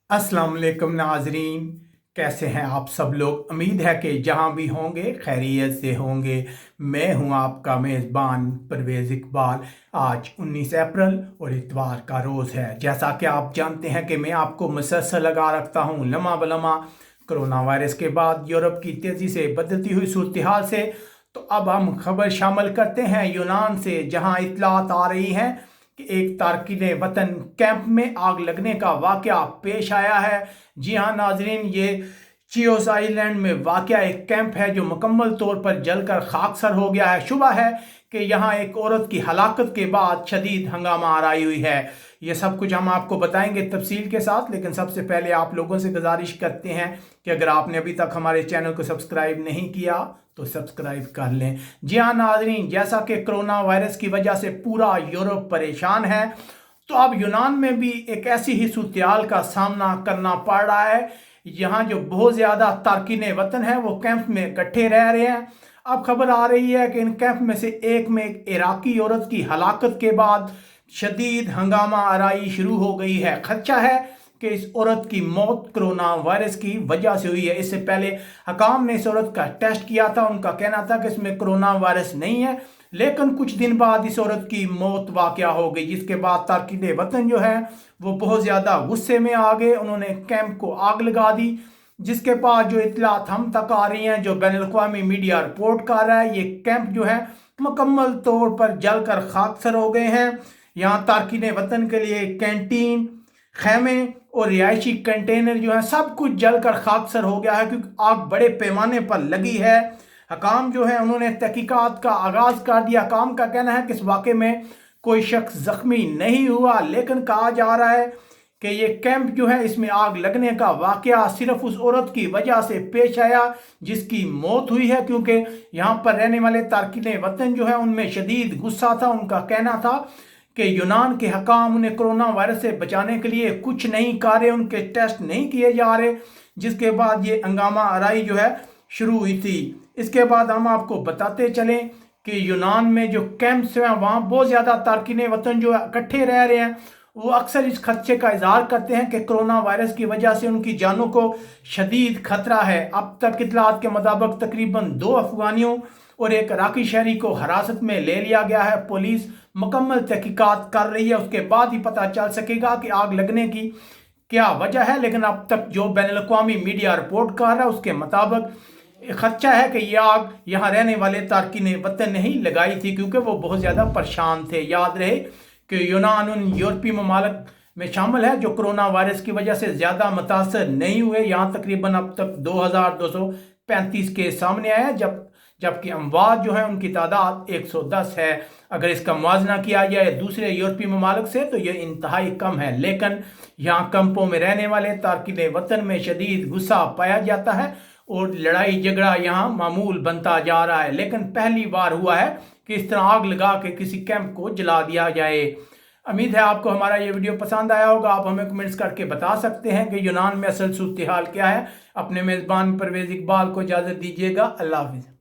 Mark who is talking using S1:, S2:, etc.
S1: अस्सलाम वालेकुम नाजरीन, कैसे हैं आप सब लोग। उम्मीद है कि जहां भी होंगे खैरियत से होंगे। मैं हूं आपका मेज़बान परवेज़ इकबाल। आज 19 अप्रैल और इतवार का रोज़ है। जैसा कि आप जानते हैं कि मैं आपको मुसलसल लगा रखता हूं लम्हा बलम्हा कोरोना वायरस के बाद यूरोप की तेज़ी से बदलती हुई सूरत हाल से। तो अब हम खबर शामिल करते हैं यूनान से, जहां इतलात आ रही हैं कि एक तारकिन वतन कैंप में आग लगने का वाकया पेश आया है। जी हाँ नाजरीन, ये चियोस आइलैंड में वाकया एक कैंप है जो मुकम्मल तौर पर जलकर खाकसर हो गया है। शुबह है कि यहाँ एक औरत की हलाकत के बाद शदीद हंगामा आराई हुई है। ये सब कुछ हम आपको बताएंगे तफसील के साथ, लेकिन सबसे पहले आप लोगों से गुजारिश करते हैं कि अगर आपने अभी तक हमारे चैनल को सब्सक्राइब नहीं किया तो सब्सक्राइब कर लें। जी हाँ नाजरीन, जैसा कि कोरोना वायरस की वजह से पूरा यूरोप परेशान है, तो अब यूनान में भी एक ऐसी ही सूरत का सामना करना पड़ रहा है। यहाँ जो बहुत ज़्यादा तारकीन वतन है वो कैंप में इकट्ठे रह रहे हैं। अब खबर आ रही है कि इन कैंप में से एक में एक इराकी औरत की हलाकत के बाद शदीद हंगामा आराई शुरू हो गई है। खदशा है कि इस औरत की मौत कोरोना वायरस की वजह से हुई है। इससे पहले हकाम ने इस औरत का टेस्ट किया था, उनका कहना था कि इसमें कोरोना वायरस नहीं है, लेकिन कुछ दिन बाद इस औरत की मौत वाकया हो गई, जिसके बाद तारकिन वतन जो है वो बहुत ज़्यादा गुस्से में आ गए। उन्होंने कैंप को आग लगा दी, जिसके बाद जो इतलात हम तक आ रही हैं, जो बैनुल-अक़वामी मीडिया रिपोर्ट कर रहा है, ये कैंप जो है मुकम्मल तौर पर जलकर खाकसर हो गए हैं। यहाँ तारकिन वतन के लिए कैंटीन, खैमे और रिहायशी कंटेनर जो है सब कुछ जलकर खाकसर हो गया है, क्योंकि आग बड़े पैमाने पर लगी है। हकाम जो है उन्होंने तहकीकात का आगाज कर दिया। हकाम का कहना है कि इस वाक़े में कोई शख्स जख्मी नहीं हुआ, लेकिन कहा जा रहा है कि ये कैंप जो है इसमें आग लगने का वाकया सिर्फ उस औरत की वजह से पेश आया जिसकी मौत हुई है, क्योंकि यहाँ पर रहने वाले तारकिन वतन जो है उनमें शदीद गुस्सा था। उनका कहना था कि यूनान के हकाम उन्हें कोरोना वायरस से बचाने के लिए कुछ नहीं कर रहे, उनके टेस्ट नहीं किए जा रहे, जिसके बाद ये हंगामा आराई जो है शुरू हुई थी। इसके बाद हम आपको बताते चलें कि यूनान में जो कैंप्स हैं वहाँ बहुत ज़्यादा तारकिन वतन जो इकट्ठे रह रहे हैं, वो अक्सर इस खदशे का इजहार करते हैं कि कोरोना वायरस की वजह से उनकी जानों को शदीद खतरा है। अब तक इतलात के मुताबिक तकरीबन 2 अफगानियों और एक इराकी शहरी को हिरासत में ले लिया गया है। पुलिस मुकम्मल तहकीकात कर रही है, उसके बाद ही पता चल सकेगा कि आग लगने की क्या वजह है। लेकिन अब तक जो बैनुल-अक़वामी मीडिया रिपोर्ट कर रहा है उसके मुताबिक खदशा है कि यह आग यहाँ रहने वाले तारकिन वतन ने ही लगाई थी, क्योंकि वो बहुत ज़्यादा परेशान थे। याद रहे कि यूनान उन यूरोपीय ममालिक में शामिल है जो कोरोना वायरस की वजह से ज़्यादा मुतासर नहीं हुए। यहाँ तकरीबन अब तक 2235 केस सामने आए हैं, जबकि अमवात जो है उनकी तादाद 110 है। अगर इसका मुआवजा किया जाए दूसरे यूरोपीय ममालिक से तो ये इंतहाई कम है। लेकिन यहाँ कैंपों में रहने वाले तारकिन वतन में शदीद गुस्सा पाया जाता है और लड़ाई झगड़ा यहाँ मामूल बनता जा रहा है। लेकिन पहली बार हुआ है कि इस तरह आग लगा के किसी कैंप को जला दिया जाए। उम्मीद है आपको हमारा ये वीडियो पसंद आया होगा। आप हमें कमेंट्स करके बता सकते हैं कि यूनान में असल सूरत हाल क्या है। अपने मेज़बान परवेज़ इकबाल को इजाज़त दीजिएगा। अल्लाह हाफ़िज़।